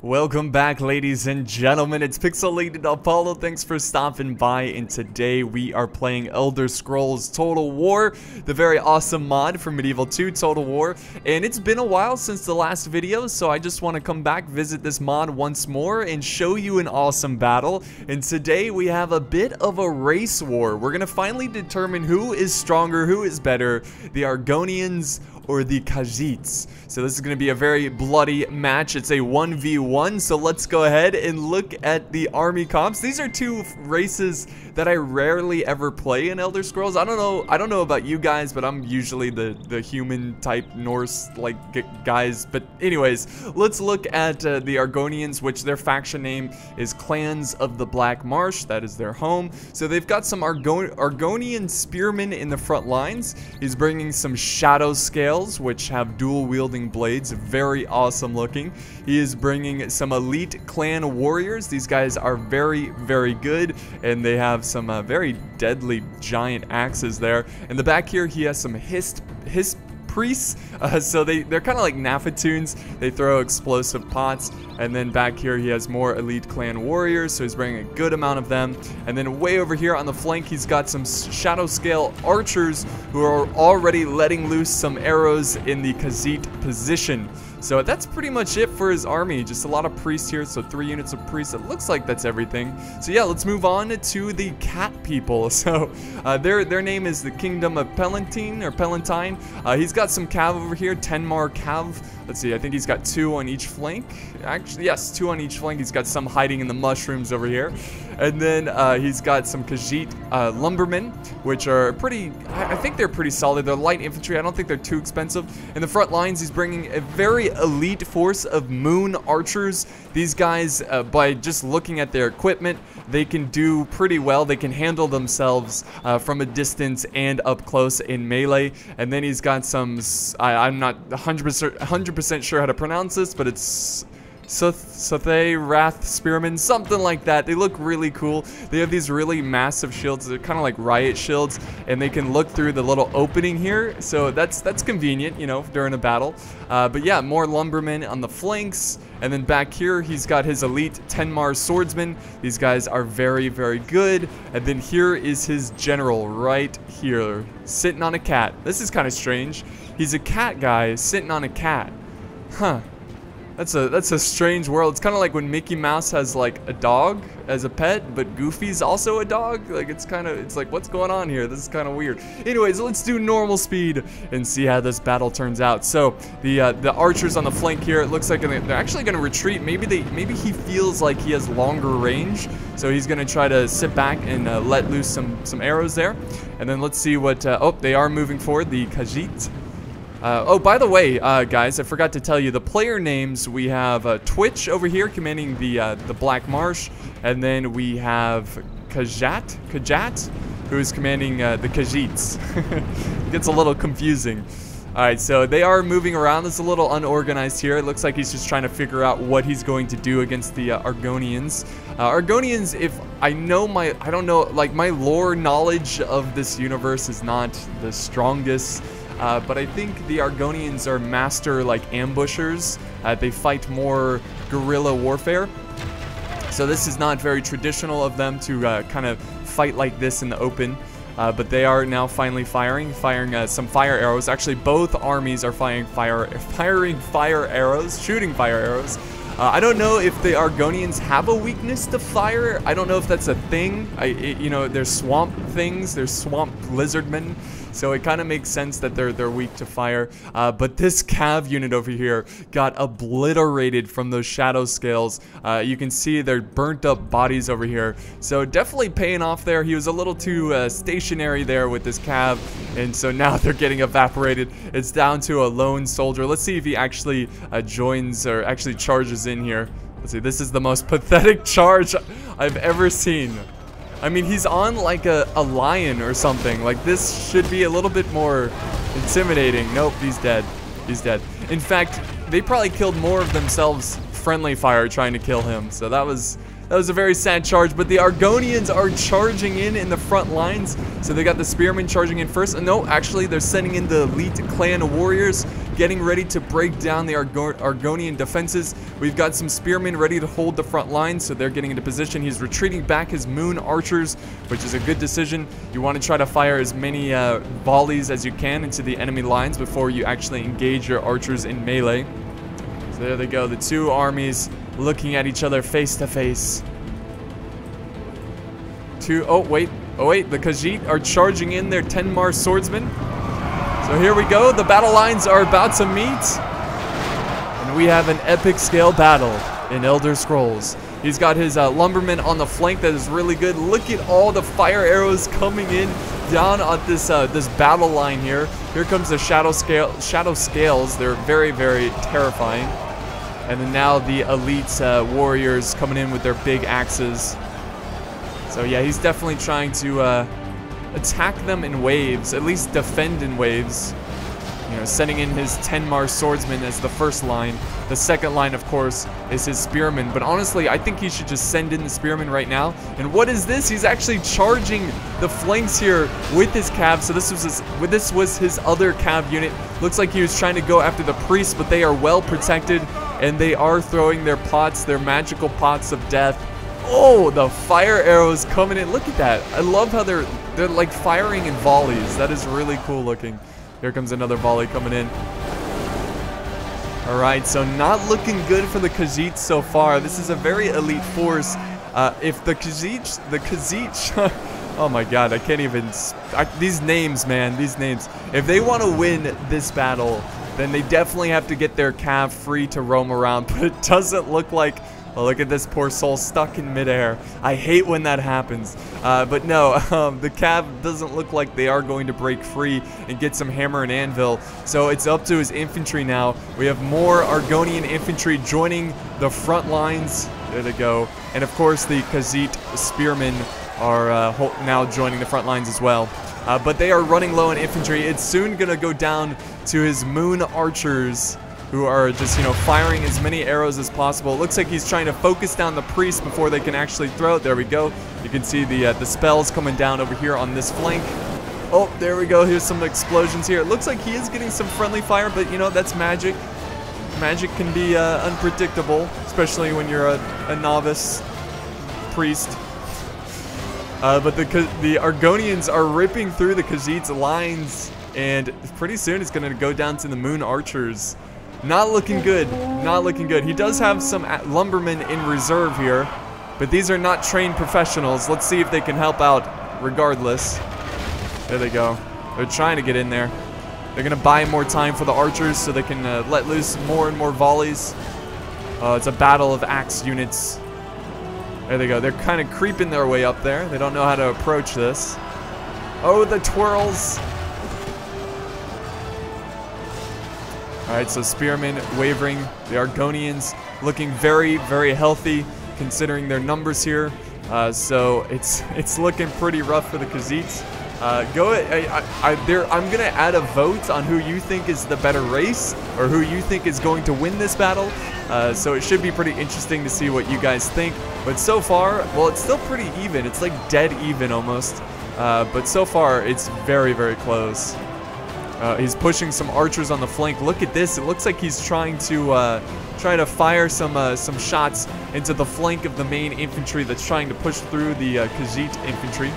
Welcome back, ladies and gentlemen. It's Pixelated-Apollo. Thanks for stopping by, and today we are playing Elder Scrolls Total War, the very awesome mod from Medieval 2 Total War. And it's been a while since the last video, so I just want to come back, visit this mod once more, and show you an awesome battle. And today we have a bit of a race war. We're going to finally determine who is stronger, who is better, the Argonians or the Khajiits. So this is going to be a very bloody match. It's a 1v1, so let's go ahead and look at the army comps. These are two races that I rarely ever play in Elder Scrolls. I don't know about you guys, but I'm usually the human type Norse like guys. But anyways, let's look at the Argonians, which their faction name is Clans of the Black Marsh. That is their home. So they've got some Argonian spearmen in the front lines. He's bringing some shadow scales, which have dual wielding blades, very awesome looking. He is bringing some elite clan warriors. These guys are very, very good, and they have some very deadly giant axes there. In the back here, he has some his priests, so they're kind of like Nafatoons. They throw explosive pots. And then back here he has more elite clan warriors, so he's bringing a good amount of them. And then way over here on the flank, he's got some shadow scale archers who are already letting loose some arrows in the Khajiit position. So that's pretty much it for his army. Just a lot of priests here, so 3 units of priests. It looks like that's everything. So yeah, let's move on to the cat people. So their name is the Kingdom of Palatine. He's got some cav over here, 10 more cav. Let's see, I think he's got 2 on each flank. Actually, yes, 2 on each flank. He's got some hiding in the mushrooms over here. And then he's got some Khajiit lumbermen, which are pretty, I think they're pretty solid. They're light infantry. I don't think they're too expensive. In the front lines, he's bringing a very elite force of moon archers. These guys, by just looking at their equipment, they can do pretty well. They can handle themselves from a distance and up close in melee. And then he's got some, I'm not 100% sure how to pronounce this, but it's Sothe Wrath Spearmen, something like that. They look really cool. They have these really massive shields. They're kind of like riot shields, and they can look through the little opening here. So that's convenient, you know, during a battle. But yeah, more lumbermen on the flanks. And then back here, he's got his elite Tenmar swordsmen. These guys are very, very good. And then here is his general right here, sitting on a cat. This is kind of strange. He's a cat guy sitting on a cat. Huh. That's a strange world. It's kind of like when Mickey Mouse has like a dog as a pet, but Goofy's also a dog. Like it's like, what's going on here? This is kind of weird. Anyways, let's do normal speed and see how this battle turns out. So the archers on the flank here, it looks like they're actually going to retreat. Maybe he feels like he has longer range, so he's going to try to sit back and let loose some arrows there. And then let's see what. Oh, they are moving forward. The Khajiit. Oh, by the way, guys, I forgot to tell you the player names. We have Twitch over here commanding the Black Marsh, and then we have Khajiit, who is commanding the Khajiits. Gets a little confusing. All right, so they are moving around. It's a little unorganized here. It looks like he's just trying to figure out what he's going to do against the Argonians. Argonians, if I don't know, like my lore knowledge of this universe is not the strongest. But I think the Argonians are master like ambushers. They fight more guerrilla warfare. So this is not very traditional of them to kind of fight like this in the open. But they are now finally firing some fire arrows. Actually, both armies are firing fire arrows, shooting fire arrows. I don't know if the Argonians have a weakness to fire. I don't know if that's a thing. You know, they're swamp things. They're swamp lizardmen. So it kind of makes sense that they're weak to fire. But this cav unit over here got obliterated from those shadow scales. You can see their burnt up bodies over here. So definitely paying off there. He was a little too stationary there with this cav. And so now they're getting evaporated. It's down to a lone soldier. Let's see if he actually joins or actually charges in here. Let's see. This is the most pathetic charge I've ever seen. I mean, he's on like a lion or something. Like, this should be a little bit more intimidating. Nope, he's dead. He's dead. In fact, they probably killed more of themselves friendly fire trying to kill him. So that was a very sad charge. But the Argonians are charging in the front lines. So they got the spearmen charging in first. And no, actually, they're sending in the elite clan warriors getting ready to break down the Argonian defenses. We've got some spearmen ready to hold the front line, so they're getting into position. He's retreating back his moon archers, which is a good decision. You want to try to fire as many volleys as you can into the enemy lines before you actually engage your archers in melee. So there they go, the two armies looking at each other face to face. Oh wait, the Khajiit are charging in their 10 Mars swordsmen. So here we go, the battle lines are about to meet. And we have an epic scale battle in Elder Scrolls. He's got his lumbermen on the flank that is really good. Look at all the fire arrows coming in down on this this battle line here. Here comes the shadow scales. They're very, very terrifying. And then now the elite warriors coming in with their big axes. So yeah, he's definitely trying to attack them in waves, at least defend in waves. You know, sending in his 10 Mars swordsmen as the first line. The second line, of course, is his spearmen. But honestly, I think he should just send in the spearmen right now. And what is this? He's actually charging the flanks here with his cav. So this was his other cav unit. Looks like he was trying to go after the priests, but they are well protected, and they are throwing their pots, their magical pots of death. Oh, the fire arrows coming in. Look at that. I love how they're like firing in volleys. That is really cool looking. Here comes another volley coming in. Alright, so not looking good for the Khajiits so far. This is a very elite force. If the Khajiit, oh my god, I can't even, these names, man, these names. If they want to win this battle, then they definitely have to get their cav free to roam around. But it doesn't look like, well, look at this poor soul stuck in midair. I hate when that happens. But no, the cav doesn't look like they are going to break free and get some hammer and anvil. So it's up to his infantry now. We have more Argonian infantry joining the front lines. There they go. And of course, the Khajiit spearmen are now joining the front lines as well. But they are running low on infantry. It's soon going to go down to his moon archers, who are just, you know, firing as many arrows as possible. It looks like he's trying to focus down the priests before they can actually throw it. There we go. You can see the spells coming down over here on this flank. Oh, there we go. Here's some explosions here. It looks like he is getting some friendly fire, but, you know, that's magic. Magic can be unpredictable, especially when you're a novice priest. But the Argonians are ripping through the Khajiits' lines, and pretty soon it's going to go down to the moon archers. Not looking good. Not looking good. He does have some lumbermen in reserve here, but these are not trained professionals. Let's see if they can help out regardless. There they go. They're trying to get in there. They're going to buy more time for the archers so they can let loose more and more volleys. It's a battle of axe units. There they go. They're kind of creeping their way up there. They don't know how to approach this. Oh, the twirls. Alright, so spearmen wavering. The Argonians looking very, very healthy considering their numbers here. So it's looking pretty rough for the Khajiits. I'm going to add a vote on who you think is the better race, or who you think is going to win this battle. So it should be pretty interesting to see what you guys think. But so far, well, it's still pretty even. It's like dead even almost. But so far, it's very, very close. He's pushing some archers on the flank. Look at this. It looks like he's trying to fire some shots into the flank of the main infantry that's trying to push through the Khajiit infantry.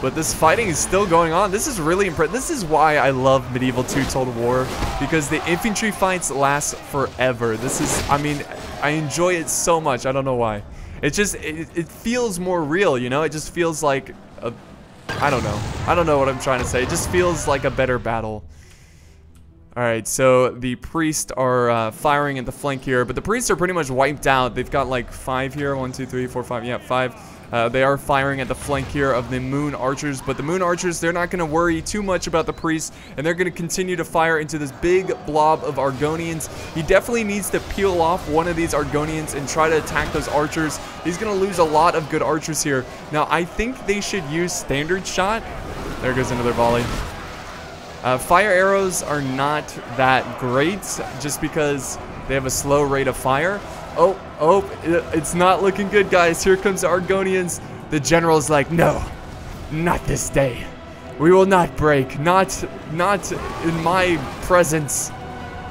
But this fighting is still going on. This is really impressive. This is why I love Medieval 2 Total War, because the infantry fights last forever. This is, I mean, I enjoy it so much. I don't know why. It just, it feels more real, you know? It just feels like a, I don't know. I don't know what I'm trying to say. It just feels like a better battle. Alright, so the priests are firing at the flank here, but the priests are pretty much wiped out. They've got like 5 here. 1, 2, 3, 4, 5. Yeah, 5. They are firing at the flank here of the moon archers, but the moon archers, they're not going to worry too much about the priests, and they're going to continue to fire into this big blob of Argonians. He definitely needs to peel off one of these Argonians and try to attack those archers. He's going to lose a lot of good archers here. Now, I think they should use standard shot. There goes another volley. Fire arrows are not that great, just because they have a slow rate of fire. Oh, it's not looking good, guys. Here comes the Argonians. The general's like, no, not this day. We will not break. Not in my presence.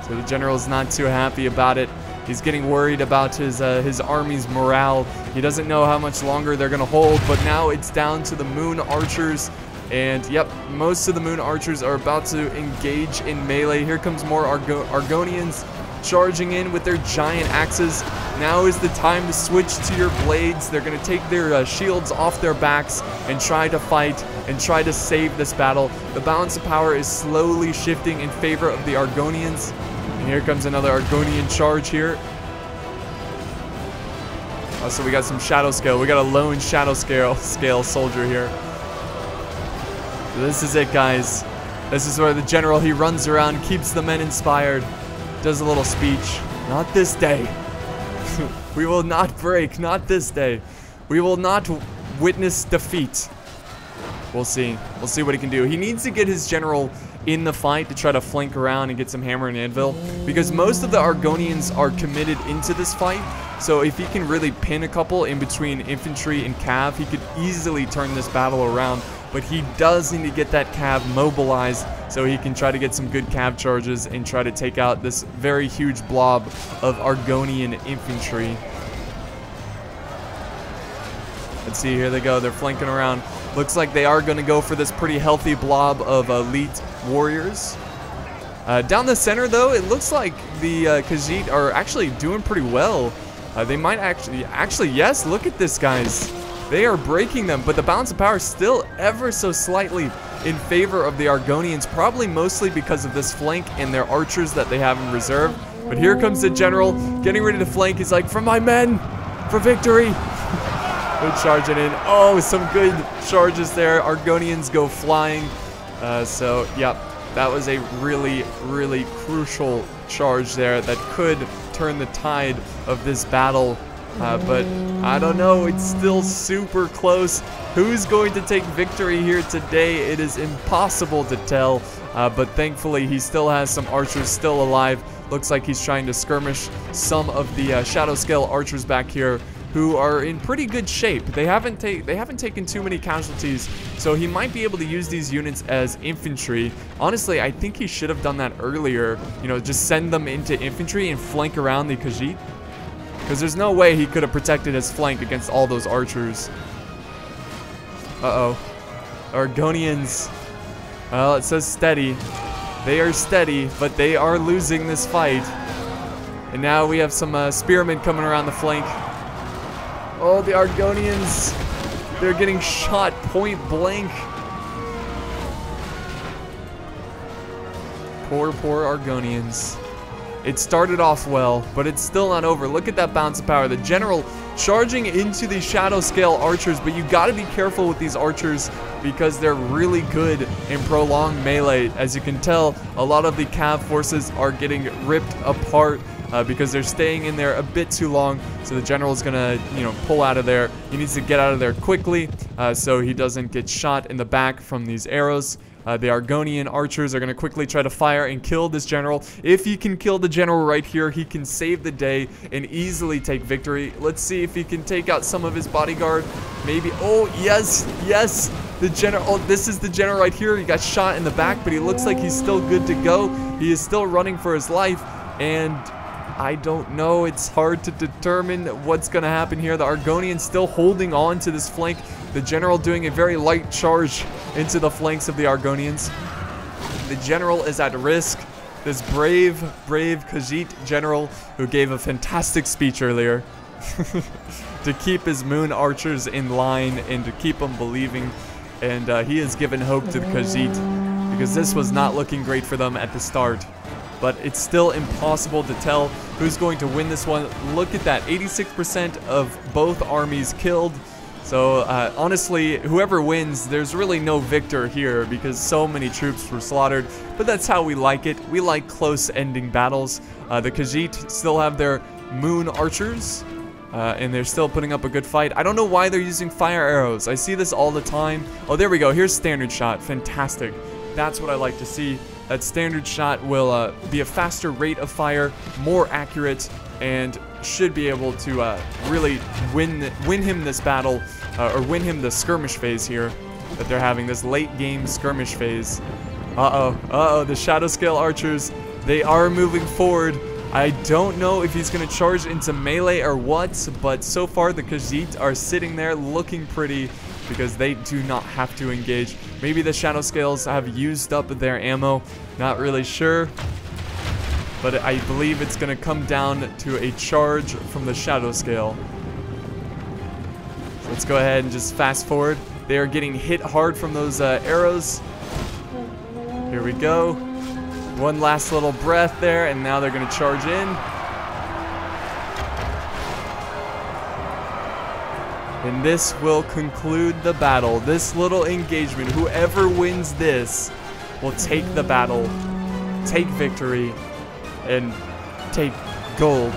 So the general's not too happy about it. He's getting worried about his army's morale. He doesn't know how much longer they're gonna hold, but now it's down to the moon archers. And yep, most of the moon archers are about to engage in melee. Here comes more Argonians charging in with their giant axes. Now is the time to switch to your blades. They're gonna take their shields off their backs and try to fight and try to save this battle. The balance of power is slowly shifting in favor of the Argonians. And here comes another Argonian charge here. So we got some shadow scale. We got a lone shadow scale soldier here. So this is it, guys. This is where the general, he runs around, keeps the men inspired, does a little speech. Not this day. We will not break. Not this day. We will not witness defeat. We'll see. We'll see what he can do. He needs to get his general in the fight to try to flank around and get some hammer and anvil, because most of the Argonians are committed into this fight. So if he can really pin a couple in between infantry and cav, he could easily turn this battle around. But he does need to get that cav mobilized so he can try to get some good cav charges and try to take out this very huge blob of Argonian infantry. Let's see, here they go. They're flanking around. Looks like they are going to go for this pretty healthy blob of elite warriors. Down the center, though, it looks like the Khajiit are actually doing pretty well. They might actually, yes, look at this, guys. They are breaking them, but the balance of power is still ever so slightly in favor of the Argonians, probably mostly because of this flank and their archers that they have in reserve. But here comes the general, getting ready to flank. He's like, for my men, for victory. Good charging in. Oh, some good charges there. Argonians go flying. So, yep, that was a really, really crucial charge there that could turn the tide of this battle. But I don't know, it's still super close. Who's going to take victory here today? It is impossible to tell, but thankfully he still has some archers still alive. Looks like he's trying to skirmish some of the shadow scale archers back here, who are in pretty good shape. They haven't taken too many casualties, so he might be able to use these units as infantry. Honestly, I think he should have done that earlier. You know, just send them into infantry and flank around the Khajiit. Because there's no way he could have protected his flank against all those archers. Uh-oh. Argonians. Well, it says steady. They are steady, but they are losing this fight. And now we have some spearmen coming around the flank. Oh, the Argonians. They're getting shot point blank. Poor Argonians. It started off well, but it's still not over. Look at that bounce of power. The general charging into the shadow scale archers, but you got to be careful with these archers because they're really good in prolonged melee. As you can tell, a lot of the cav forces are getting ripped apart because they're staying in there a bit too long. So the general is gonna, pull out of there. He needs to get out of there quickly so he doesn't get shot in the back from these arrows. The Argonian archers are going to quickly try to fire and kill this general. If he can kill the general right here, he can save the day and easily take victory. Let's see if he can take out some of his bodyguard. Maybe. Oh, yes. Yes. The general. Oh, this is the general right here. He got shot in the back, but he looks like he's still good to go. He is still running for his life. And I don't know. It's hard to determine what's going to happen here. The Argonians still holding on to this flank. The general doing a very light charge into the flanks of the Argonians. The general is at risk. This brave Khajiit general who gave a fantastic speech earlier to keep his moon archers in line and to keep them believing. And he has given hope to the Khajiit because this was not looking great for them at the start. But it's still impossible to tell who's going to win this one. Look at that, 86% of both armies killed. So honestly, whoever wins, there's really no victor here because so many troops were slaughtered. But that's how we like it. We like close ending battles. The Khajiit still have their moon archers. And they're still putting up a good fight. I don't know why they're using fire arrows. I see this all the time. Oh, there we go. Here's standard shot. Fantastic. That's what I like to see. That standard shot will be a faster rate of fire, more accurate, and should be able to really win him this battle, or win him the skirmish phase here. that they're having, this late game skirmish phase. Uh-oh, the Shadow Scale archers, they are moving forward. I don't know if he's going to charge into melee or what, but so far the Khajiit are sitting there looking pretty because they do not have to engage. Maybe the Shadow Scales have used up their ammo, not really sure. But I believe it's going to come down to a charge from the Shadow Scale. So let's go ahead and just fast forward. They are getting hit hard from those arrows. Here we go. One last little breath there, and now they're going to charge in. And this will conclude the battle. This little engagement, whoever wins this will take the battle, take victory, and take gold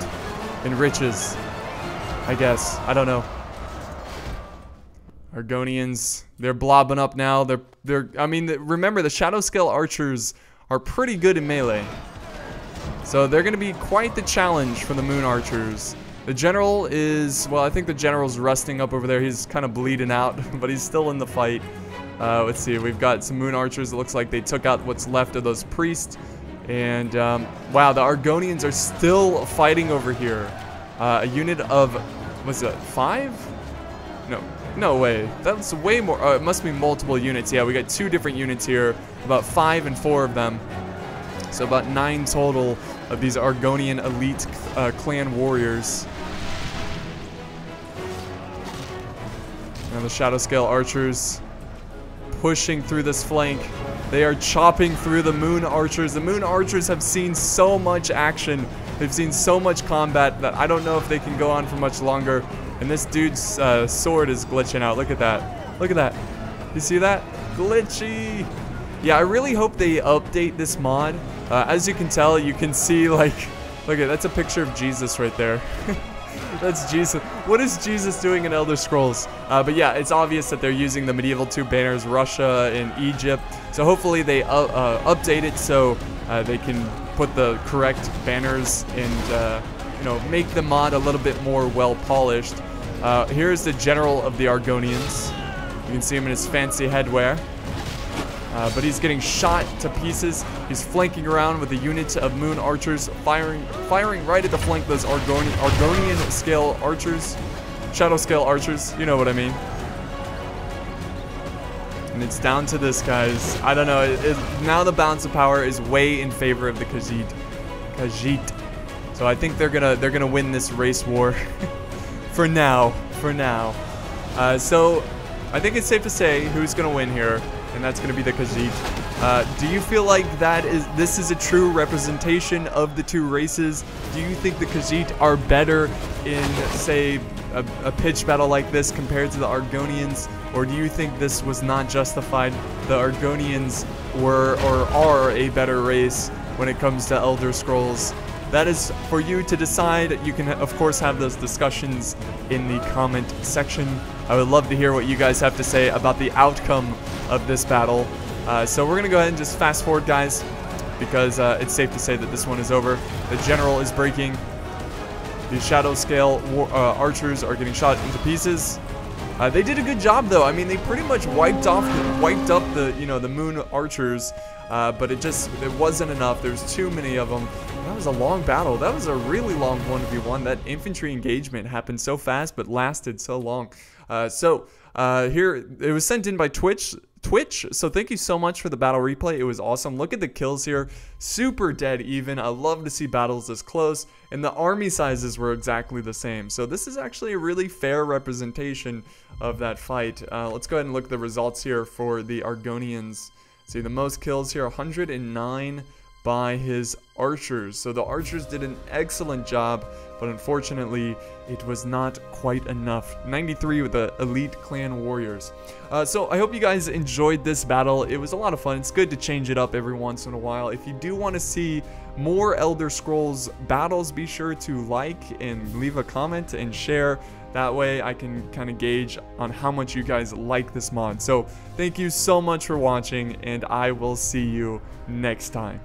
and riches, I guess. I don't know. Argonians, they're blobbing up now. I mean, remember, the Shadow Scale archers are pretty good in melee. So they're going to be quite the challenge for the Moon Archers. The General is, well, I think the General's rusting up over there. He's kind of bleeding out, but he's still in the fight. Let's see, we've got some Moon Archers. It looks like they took out what's left of those priests. And, wow, the Argonians are still fighting over here. A unit of, was it 5? No way. That's way more. It must be multiple units. Yeah, we got 2 different units here. About 5 and 4 of them. So about 9 total of these Argonian elite clan warriors. Now the Shadow Scale archers pushing through this flank. They are chopping through the Moon Archers. The Moon Archers have seen so much action. They've seen so much combat that I don't know if they can go on for much longer. And this dude's sword is glitching out. Look at that. Look at that. You see that? Glitchy. Yeah, I really hope they update this mod. As you can tell, you can see, like, look at, that's a picture of Jesus right there. That's Jesus. What is Jesus doing in Elder Scrolls? But yeah, it's obvious that they're using the Medieval 2 banners, Russia and Egypt. So hopefully they update it so they can put the correct banners and, you know, make the mod a little bit more well polished. Here's the General of the Argonians. You can see him in his fancy headwear. But he's getting shot to pieces. He's flanking around with a unit of Moon Archers, firing right at the flank. Those Argonian Scale Archers, Shadow Scale Archers. You know what I mean. And it's down to this, guys. I don't know. Now the balance of power is way in favor of the Khajiit. So I think they're gonna win this race war. For now. So I think it's safe to say who's gonna win here. And that's going to be the Khajiit. Do you feel like this is a true representation of the 2 races? Do you think the Khajiit are better in, say, a pitch battle like this compared to the Argonians? Or do you think this was not justified? The Argonians were or are a better race when it comes to Elder Scrolls? That is for you to decide. You can, of course, have those discussions in the comment section. I would love to hear what you guys have to say about the outcome of this battle. So we're going to go ahead and just fast forward, guys, because it's safe to say that this one is over. The General is breaking. The Shadow Scale archers are getting shot into pieces. They did a good job, though. I mean, they pretty much wiped up the, you know, the Moon Archers, but it wasn't enough. There's too many of them. That was a long battle. That was a really long 1v1. That infantry engagement happened so fast, but lasted so long. Here, it was sent in by Twitch, so thank you so much for the battle replay. It was awesome. Look at the kills here. Super dead even. I love to see battles this close, and the army sizes were exactly the same. So this is actually a really fair representation of that fight. Let's go ahead and look at the results here for the Argonians. See, the most kills here, 109 by his archers. So the archers did an excellent job, but unfortunately it was not quite enough. 93 with the elite clan warriors. So I hope you guys enjoyed this battle. It was a lot of fun. It's good to change it up every once in a while. If you do want to see more Elder Scrolls battles, be sure to like and leave a comment and share. That way I can kind of gauge on how much you guys like this mod. So thank you so much for watching, and I will see you next time.